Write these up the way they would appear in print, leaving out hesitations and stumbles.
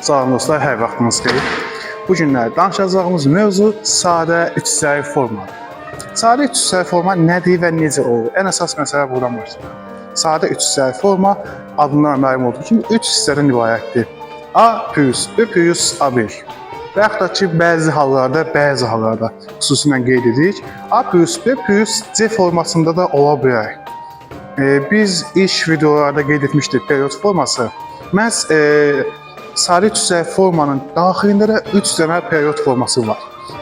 Salam dostlar, hər vaxtınız xeyir. Bu günlər danışacağımız mövzu sadə üç hissəli formadır. Sadə üç hissəli forma nədir və necə olur? Ən əsas məsələ buradan başlayır. Sadə üç hissəli forma adından məlum olduğu kimi üç hissədən ibarətdir. A plus B plus A1. Və yaxud da ki, bəzi hallarda, xüsusilə qeyd edirik, A plus B plus C formasında da ola bilər. Biz ilk videolarda qeyd etmişdik period forması. Məhz sadə üç hissəli formanın daxilində də 3 dənə period forması var.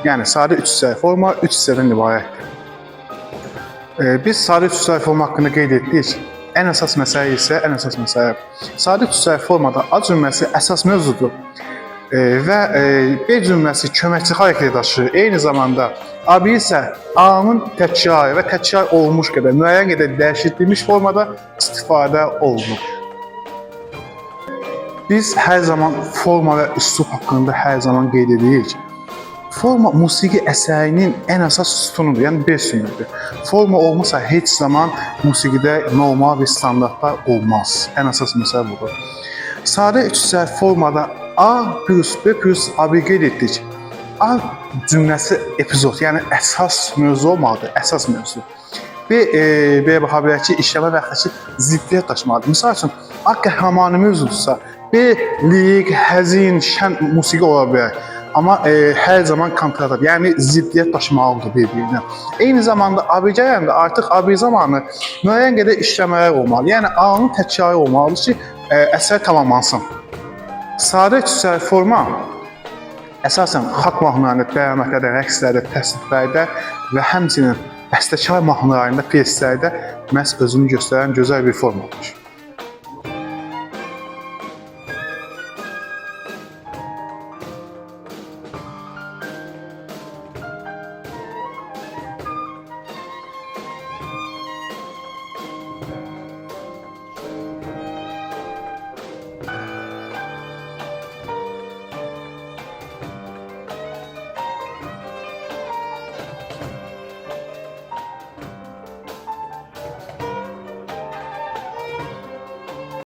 Yəni sadə üç hissəli forma 3 hissədən ibarətdir. Biz sadə üç hissəli forma haqqında qeyd etdik. Ən əsas məsələ sadə üç hissəli formada A cümləsi əsas mövzudur. Və B cümləsi köməkçi xarakteri daşıyır. Eyni zamanda A1 isə A-nın təkrarı və təkrar olmuş qədər, müəyyən qədər dəyişdirilmiş formada istifadə olunur. Biz hər zaman forma və üslub haqqında hər zaman qeyd edirik. Forma musiqi əsərinin ən əsas sütunudur, yəni B sünudur. Forma olmasa heç zaman musiqidə normal bir standartlar olmaz. Ən əsas məsələ budur. Sadə üç hissəli formada A plus B plus A1 qeyd etdik. A cümləsi epizod, yəni əsas mövzu olmalıdır, əsas mövzu. B baxa bilər ki, işləmə və yaxud da ziddiyyət daşımalıdır. Misal üçün, A qəhrəmanı mövzudursa, B lirik, həzin, şən musiqi ola bilər. Amma hər zaman kontrastat, yəni ziddiyyət daşımalıdır bir-birinə. Eyni zamanda A1 gələndə artıq A1 zamanı müəyyən qədər işləmələr olmalı. Yəni A-nın təkrarı olmalıdır ki, əsər tamamlansın. Sadə üç hissəli forma əsasən xalq mahnılarında, bəyanatlarda, rəqslərdə, təsniflərdə və həmçinin bəstəkar mahnılarında, pyeslərdə məhz özünü göstərən gözəl bir formadır.